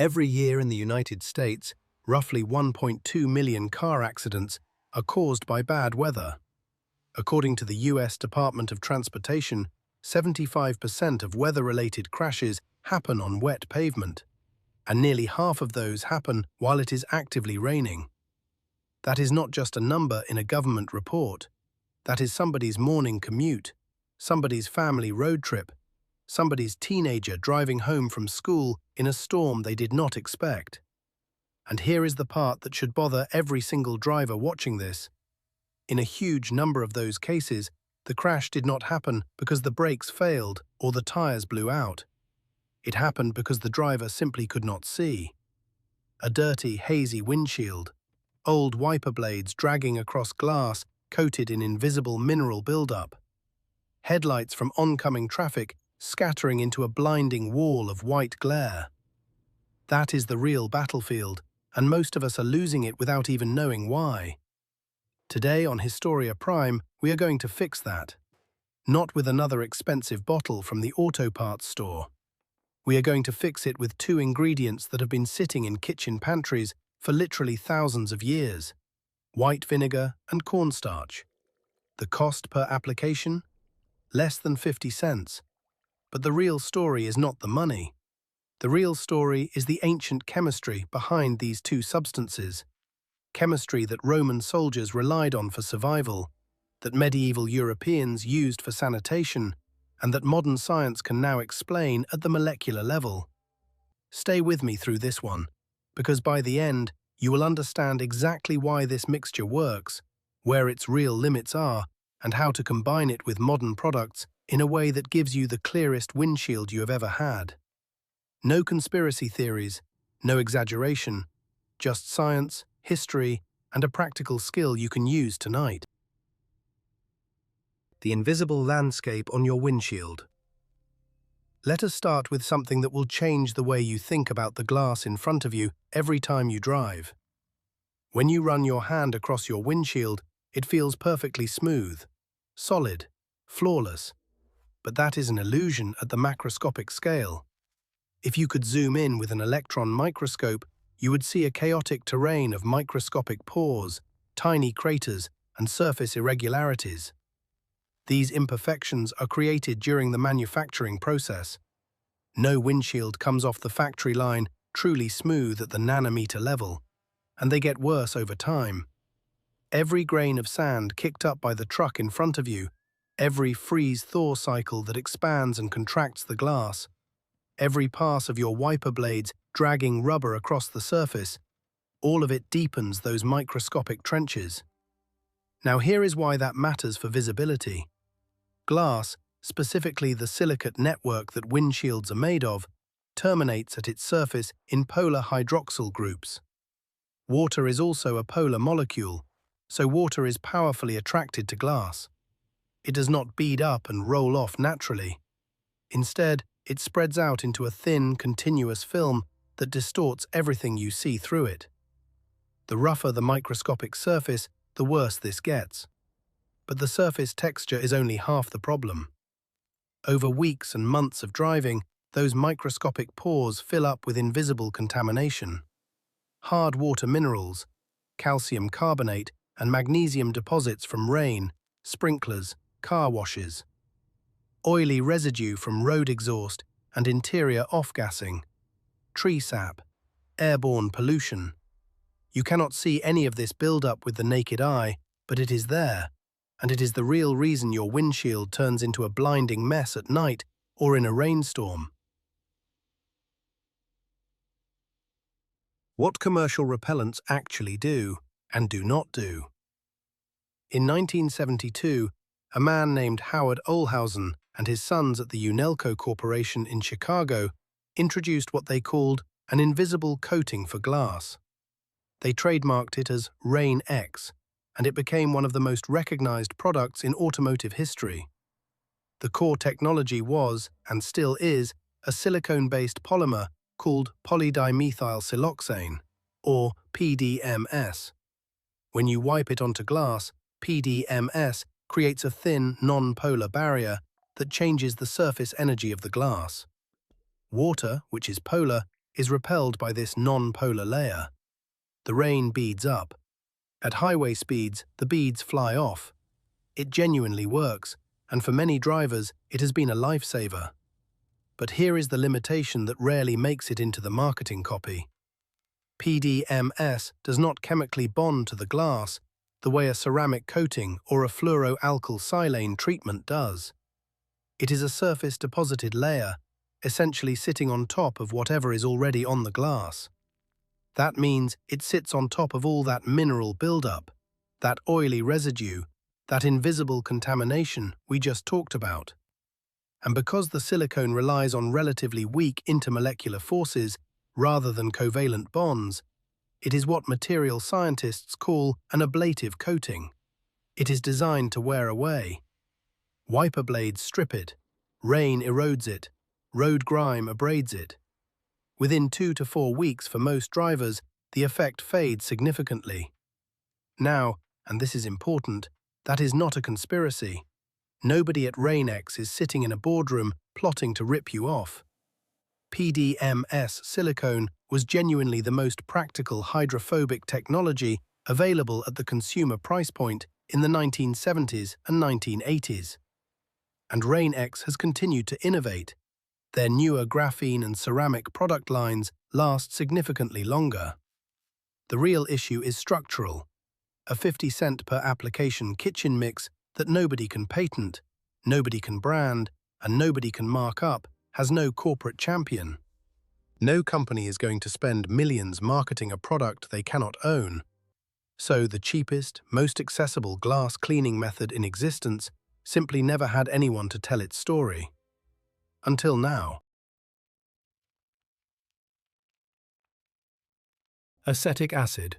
Every year in the United States, roughly 1.2 million car accidents are caused by bad weather. According to the US Department of Transportation, 75% of weather-related crashes happen on wet pavement, and nearly half of those happen while it is actively raining. That is not just a number in a government report. That is somebody's morning commute, somebody's family road trip, somebody's teenager driving home from school in a storm they did not expect. And here is the part that should bother every single driver watching this. In a huge number of those cases, the crash did not happen because the brakes failed or the tires blew out. It happened because the driver simply could not see. A dirty, hazy windshield, old wiper blades dragging across glass coated in invisible mineral buildup, headlights from oncoming traffic scattering into a blinding wall of white glare. That is the real battlefield, and most of us are losing it without even knowing why. Today on Historia Prime, we are going to fix that. Not with another expensive bottle from the auto parts store. We are going to fix it with two ingredients that have been sitting in kitchen pantries for literally thousands of years: white vinegar and cornstarch. The cost per application? Less than 50 cents. But the real story is not the money. The real story is the ancient chemistry behind these two substances. Chemistry that Roman soldiers relied on for survival, that medieval Europeans used for sanitation, and that modern science can now explain at the molecular level. Stay with me through this one, because by the end, you will understand exactly why this mixture works, where its real limits are, and how to combine it with modern products in a way that gives you the clearest windshield you have ever had. No conspiracy theories, no exaggeration, just science, history, and a practical skill you can use tonight. The invisible landscape on your windshield. Let us start with something that will change the way you think about the glass in front of you every time you drive. When you run your hand across your windshield, it feels perfectly smooth, solid, flawless. But that is an illusion at the macroscopic scale. If you could zoom in with an electron microscope, you would see a chaotic terrain of microscopic pores, tiny craters, and surface irregularities. These imperfections are created during the manufacturing process. No windshield comes off the factory line truly smooth at the nanometer level, and they get worse over time. Every grain of sand kicked up by the truck in front of you, every freeze-thaw cycle that expands and contracts the glass, every pass of your wiper blades dragging rubber across the surface, all of it deepens those microscopic trenches. Now here is why that matters for visibility. Glass, specifically the silicate network that windshields are made of, terminates at its surface in polar hydroxyl groups. Water is also a polar molecule, so water is powerfully attracted to glass. It does not bead up and roll off naturally. Instead, it spreads out into a thin, continuous film that distorts everything you see through it. The rougher the microscopic surface, the worse this gets. But the surface texture is only half the problem. Over weeks and months of driving, those microscopic pores fill up with invisible contamination. Hard water minerals, calcium carbonate, and magnesium deposits from rain, sprinklers, car washes. Oily residue from road exhaust and interior off-gassing. Tree sap, airborne pollution. You cannot see any of this build-up with the naked eye, but it is there, and it is the real reason your windshield turns into a blinding mess at night or in a rainstorm. What commercial repellents actually do and do not do. In 1972, a man named Howard Olhausen and his sons at the Unelco Corporation in Chicago introduced what they called an invisible coating for glass. They trademarked it as Rain X, and it became one of the most recognized products in automotive history. The core technology was, and still is, a silicone-based polymer called polydimethylsiloxane, or PDMS. When you wipe it onto glass, PDMS creates a thin, non-polar barrier that changes the surface energy of the glass. Water, which is polar, is repelled by this non-polar layer. The rain beads up. At highway speeds, the beads fly off. It genuinely works, and for many drivers, it has been a lifesaver. But here is the limitation that rarely makes it into the marketing copy. PDMS does not chemically bond to the glass the way a ceramic coating or a fluoroalkyl silane treatment does. It is a surface-deposited layer, essentially sitting on top of whatever is already on the glass. That means it sits on top of all that mineral buildup, that oily residue, that invisible contamination we just talked about. And because the silicone relies on relatively weak intermolecular forces rather than covalent bonds, it is what material scientists call an ablative coating. It is designed to wear away. Wiper blades strip it, rain erodes it, road grime abrades it. Within 2 to 4 weeks for most drivers, the effect fades significantly. Now, and this is important, that is not a conspiracy. Nobody at Rain-X is sitting in a boardroom plotting to rip you off. PDMS silicone was genuinely the most practical hydrophobic technology available at the consumer price point in the 1970s and 1980s. And Rain-X has continued to innovate. Their newer graphene and ceramic product lines last significantly longer. The real issue is structural. A 50-cent per application kitchen mix that nobody can patent, nobody can brand, and nobody can mark up has no corporate champion. No company is going to spend millions marketing a product they cannot own. So the cheapest, most accessible glass cleaning method in existence simply never had anyone to tell its story. Until now. Acetic acid,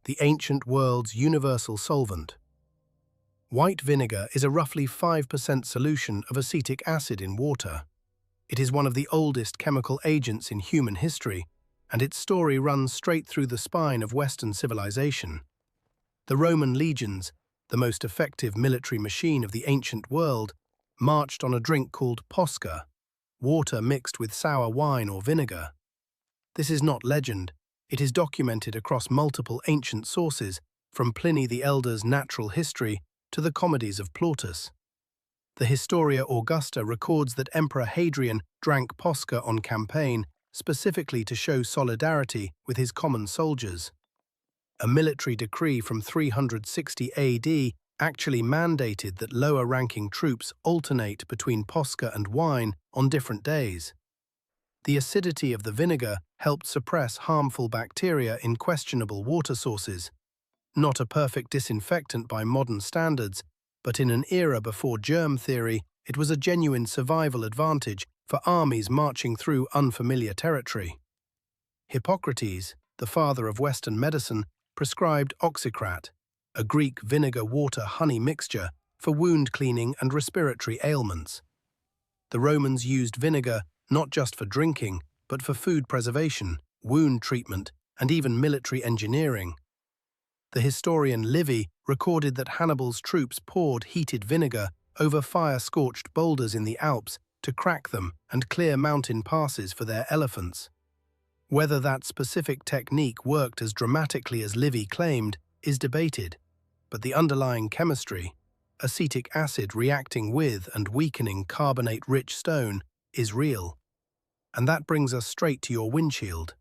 the ancient world's universal solvent. White vinegar is a roughly 5% solution of acetic acid in water. It is one of the oldest chemical agents in human history, and its story runs straight through the spine of Western civilization. The Roman legions, the most effective military machine of the ancient world, marched on a drink called posca, water mixed with sour wine or vinegar. This is not legend. It is documented across multiple ancient sources, from Pliny the Elder's Natural History to the comedies of Plautus. The Historia Augusta records that Emperor Hadrian drank posca on campaign specifically to show solidarity with his common soldiers. A military decree from 360 AD actually mandated that lower-ranking troops alternate between posca and wine on different days. The acidity of the vinegar helped suppress harmful bacteria in questionable water sources. Not a perfect disinfectant by modern standards, but in an era before germ theory, it was a genuine survival advantage for armies marching through unfamiliar territory. Hippocrates, the father of Western medicine, prescribed oxycrat, a Greek vinegar-water-honey mixture, for wound cleaning and respiratory ailments. The Romans used vinegar not just for drinking, but for food preservation, wound treatment, and even military engineering. The historian Livy recorded that Hannibal's troops poured heated vinegar over fire-scorched boulders in the Alps to crack them and clear mountain passes for their elephants. Whether that specific technique worked as dramatically as Livy claimed is debated, but the underlying chemistry, acetic acid reacting with and weakening carbonate-rich stone, is real. And that brings us straight to your windshield.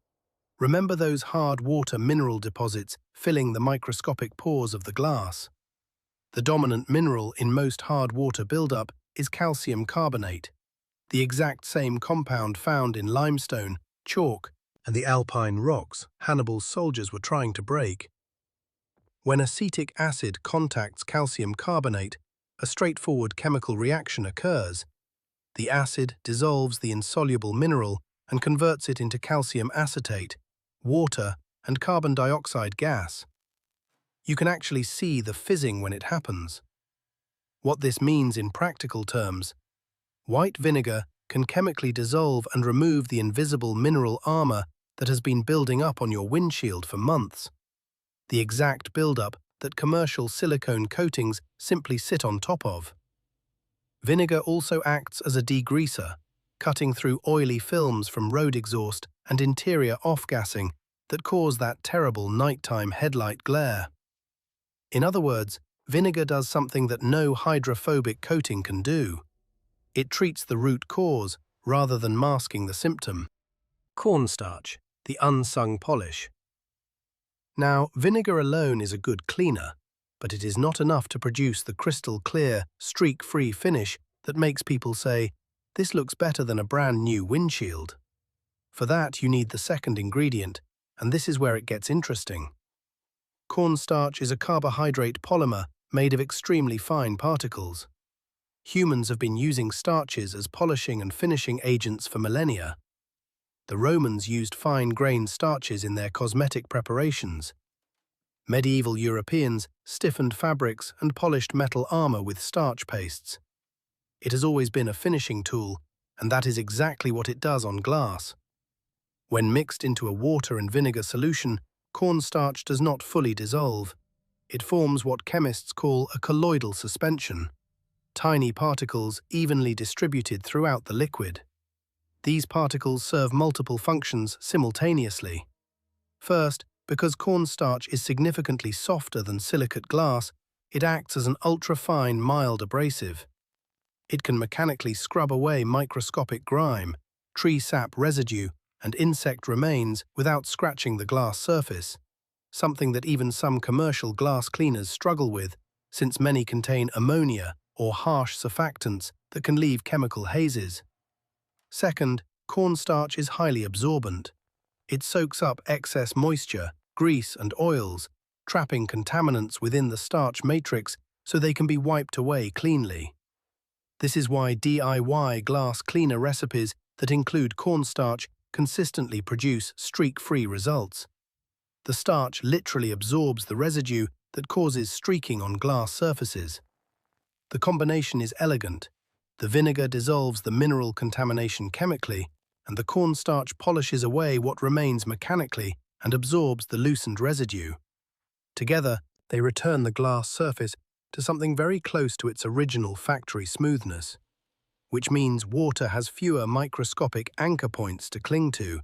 Remember those hard water mineral deposits filling the microscopic pores of the glass? The dominant mineral in most hard water buildup is calcium carbonate, the exact same compound found in limestone, chalk, and the alpine rocks Hannibal's soldiers were trying to break. When acetic acid contacts calcium carbonate, a straightforward chemical reaction occurs. The acid dissolves the insoluble mineral and converts it into calcium acetate, water, and carbon dioxide gas. You can actually see the fizzing when it happens. What this means in practical terms: white vinegar can chemically dissolve and remove the invisible mineral armor that has been building up on your windshield for months. The exact buildup that commercial silicone coatings simply sit on top of. Vinegar also acts as a degreaser, cutting through oily films from road exhaust and interior off-gassing that cause that terrible nighttime headlight glare. In other words, vinegar does something that no hydrophobic coating can do. It treats the root cause rather than masking the symptom. Cornstarch, the unsung polish. Now, vinegar alone is a good cleaner, but it is not enough to produce the crystal-clear, streak-free finish that makes people say, "This looks better than a brand new windshield." For that, you need the second ingredient, and this is where it gets interesting. Cornstarch is a carbohydrate polymer made of extremely fine particles. Humans have been using starches as polishing and finishing agents for millennia. The Romans used fine-grained starches in their cosmetic preparations. Medieval Europeans stiffened fabrics and polished metal armor with starch pastes. It has always been a finishing tool, and that is exactly what it does on glass. When mixed into a water and vinegar solution, cornstarch does not fully dissolve. It forms what chemists call a colloidal suspension, tiny particles evenly distributed throughout the liquid. These particles serve multiple functions simultaneously. First, because cornstarch is significantly softer than silicate glass, it acts as an ultra-fine, mild abrasive. It can mechanically scrub away microscopic grime, tree sap residue, and insect remains without scratching the glass surface, something that even some commercial glass cleaners struggle with, since many contain ammonia or harsh surfactants that can leave chemical hazes. Second, cornstarch is highly absorbent. It soaks up excess moisture, grease, and oils, trapping contaminants within the starch matrix so they can be wiped away cleanly. This is why DIY glass cleaner recipes that include cornstarch consistently produce streak-free results. The starch literally absorbs the residue that causes streaking on glass surfaces. The combination is elegant. The vinegar dissolves the mineral contamination chemically, and the cornstarch polishes away what remains mechanically and absorbs the loosened residue. Together, they return the glass surface to something very close to its original factory smoothness, which means water has fewer microscopic anchor points to cling to,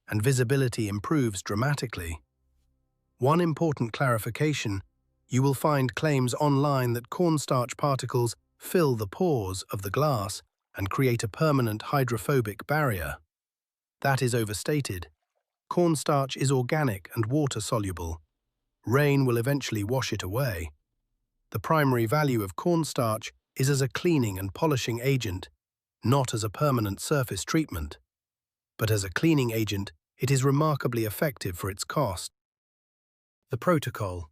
and visibility improves dramatically. One important clarification: you will find claims online that cornstarch particles fill the pores of the glass and create a permanent hydrophobic barrier. That is overstated. Cornstarch is organic and water-soluble. Rain will eventually wash it away. The primary value of cornstarch is as a cleaning and polishing agent, not as a permanent surface treatment. But as a cleaning agent, it is remarkably effective for its cost. The protocol: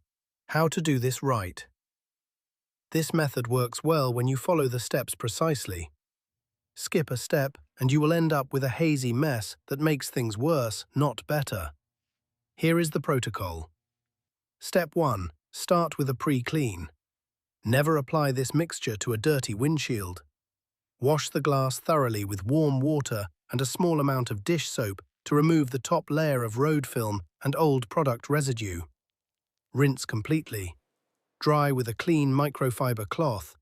how to do this right. This method works well when you follow the steps precisely. Skip a step and you will end up with a hazy mess that makes things worse, not better. Here is the protocol. Step 1. Start with a pre-clean. Never apply this mixture to a dirty windshield. Wash the glass thoroughly with warm water and a small amount of dish soap to remove the top layer of road film and old product residue. Rinse completely. Dry with a clean microfiber cloth.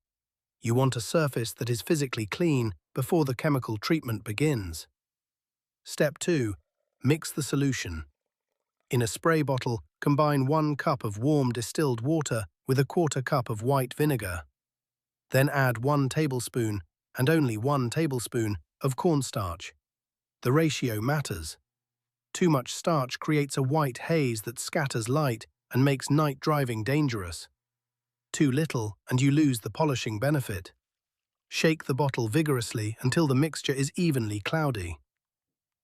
You want a surface that is physically clean before the chemical treatment begins. Step 2. Mix the solution. In a spray bottle, combine 1 cup of warm distilled water with a 1/4 cup of white vinegar. Then add 1 tablespoon, and only 1 tablespoon, of cornstarch. The ratio matters. Too much starch creates a white haze that scatters light and makes night driving dangerous. Too little, and you lose the polishing benefit. Shake the bottle vigorously until the mixture is evenly cloudy.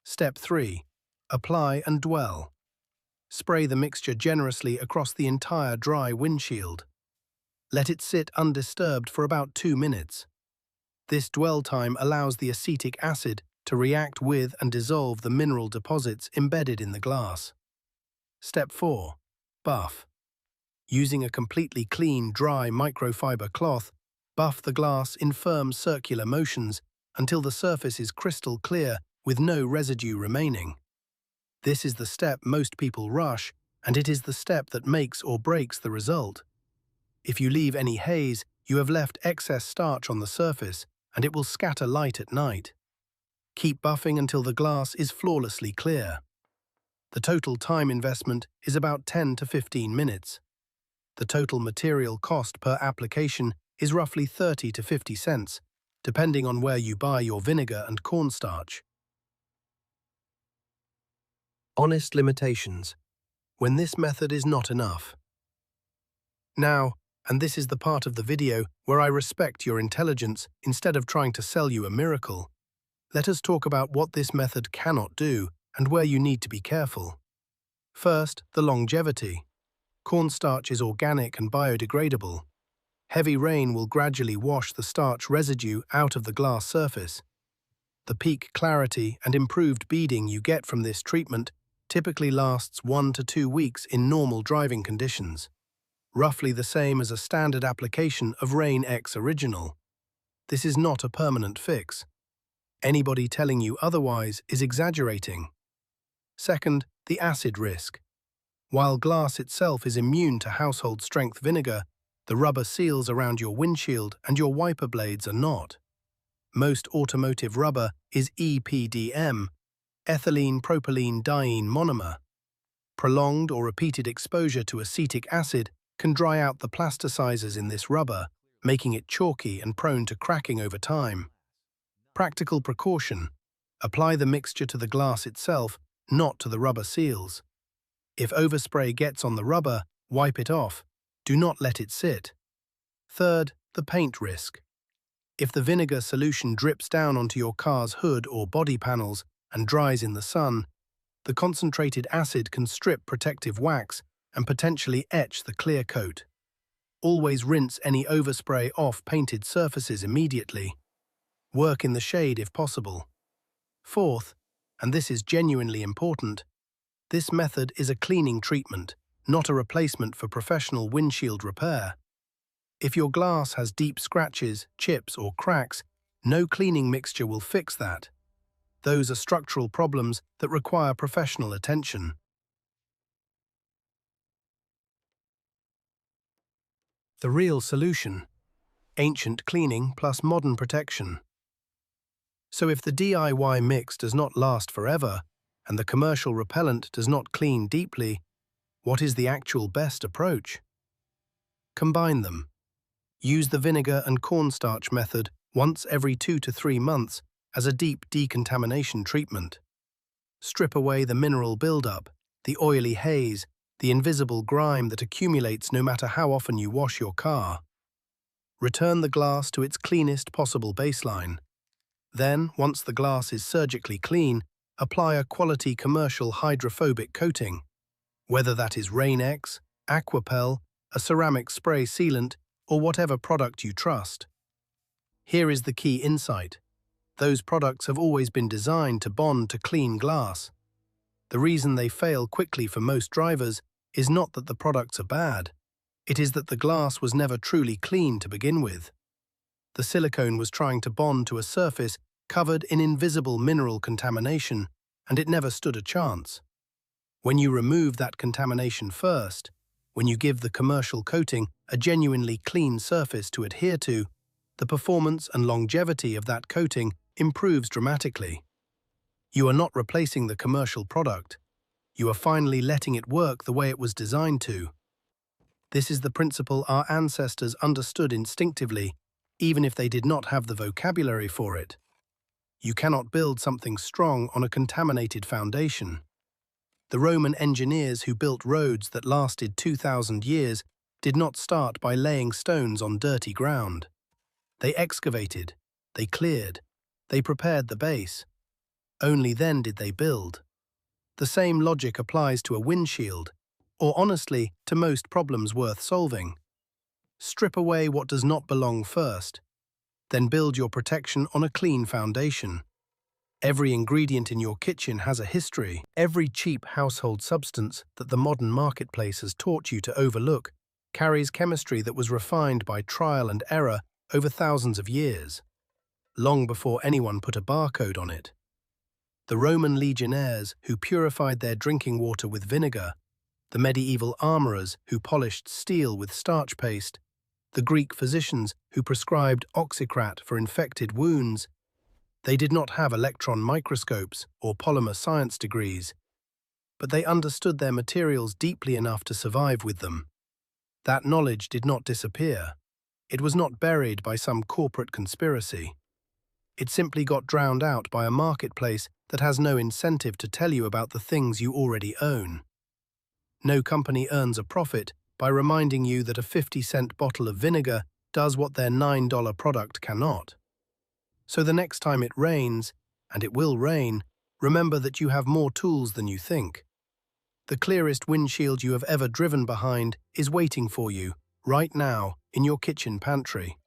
Step 3. Apply and dwell. Spray the mixture generously across the entire dry windshield. Let it sit undisturbed for about 2 minutes. This dwell time allows the acetic acid to react with and dissolve the mineral deposits embedded in the glass. Step 4. Buff. Using a completely clean, dry microfiber cloth, buff the glass in firm circular motions until the surface is crystal clear with no residue remaining. This is the step most people rush, and it is the step that makes or breaks the result. If you leave any haze, you have left excess starch on the surface, and it will scatter light at night. Keep buffing until the glass is flawlessly clear. The total time investment is about 10 to 15 minutes. The total material cost per application is roughly 30 to 50 cents, depending on where you buy your vinegar and cornstarch. Honest limitations. When this method is not enough. Now, and this is the part of the video where I respect your intelligence instead of trying to sell you a miracle, let us talk about what this method cannot do and where you need to be careful. First, the longevity. Cornstarch is organic and biodegradable. Heavy rain will gradually wash the starch residue out of the glass surface. The peak clarity and improved beading you get from this treatment typically lasts 1 to 2 weeks in normal driving conditions, roughly the same as a standard application of Rain X Original. This is not a permanent fix. Anybody telling you otherwise is exaggerating. Second, the acid risk. While glass itself is immune to household-strength vinegar, the rubber seals around your windshield and your wiper blades are not. Most automotive rubber is EPDM, ethylene propylene diene monomer. Prolonged or repeated exposure to acetic acid can dry out the plasticizers in this rubber, making it chalky and prone to cracking over time. Practical precaution: apply the mixture to the glass itself, not to the rubber seals. If overspray gets on the rubber, wipe it off. Do not let it sit. Third, the paint risk. If the vinegar solution drips down onto your car's hood or body panels and dries in the sun, the concentrated acid can strip protective wax and potentially etch the clear coat. Always rinse any overspray off painted surfaces immediately. Work in the shade if possible. Fourth, and this is genuinely important, this method is a cleaning treatment, not a replacement for professional windshield repair. If your glass has deep scratches, chips, or cracks, no cleaning mixture will fix that. Those are structural problems that require professional attention. The real solution: ancient cleaning plus modern protection. So if the DIY mix does not last forever, and the commercial repellent does not clean deeply, what is the actual best approach? Combine them. Use the vinegar and cornstarch method once every 2 to 3 months as a deep decontamination treatment. Strip away the mineral buildup, the oily haze, the invisible grime that accumulates no matter how often you wash your car. Return the glass to its cleanest possible baseline. Then, once the glass is surgically clean, apply a quality commercial hydrophobic coating, whether that is Rain X, Aquapel, a ceramic spray sealant, or whatever product you trust. Here is the key insight: those products have always been designed to bond to clean glass. The reason they fail quickly for most drivers is not that the products are bad. It is that the glass was never truly clean to begin with. The silicone was trying to bond to a surface covered in invisible mineral contamination, and it never stood a chance. When you remove that contamination first, when you give the commercial coating a genuinely clean surface to adhere to, the performance and longevity of that coating improves dramatically. You are not replacing the commercial product. You are finally letting it work the way it was designed to. This is the principle our ancestors understood instinctively, even if they did not have the vocabulary for it. You cannot build something strong on a contaminated foundation. The Roman engineers who built roads that lasted 2,000 years did not start by laying stones on dirty ground. They excavated, they cleared, they prepared the base. Only then did they build. The same logic applies to a windshield, or honestly, to most problems worth solving. Strip away what does not belong first, then build your protection on a clean foundation. Every ingredient in your kitchen has a history. Every cheap household substance that the modern marketplace has taught you to overlook carries chemistry that was refined by trial and error over thousands of years, long before anyone put a barcode on it. The Roman legionnaires who purified their drinking water with vinegar, the medieval armorers who polished steel with starch paste, the Greek physicians who prescribed oxycrat for infected wounds, They did not have electron microscopes or polymer science degrees, but they understood their materials deeply enough to survive with them. That knowledge did not disappear. It was not buried by some corporate conspiracy. It simply got drowned out by a marketplace that has no incentive to tell you about the things you already own. No company earns a profit by reminding you that a 50-cent bottle of vinegar does what their $9 product cannot. So the next time it rains, and it will rain, remember that you have more tools than you think. The clearest windshield you have ever driven behind is waiting for you, right now, in your kitchen pantry.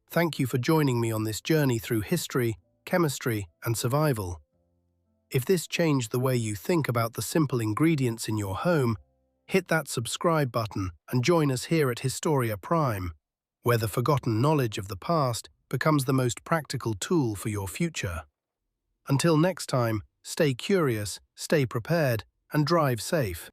Thank you for joining me on this journey through history, chemistry, and survival. If this changed the way you think about the simple ingredients in your home, hit that subscribe button and join us here at Historia Prime, where the forgotten knowledge of the past becomes the most practical tool for your future. Until next time, stay curious, stay prepared, and drive safe.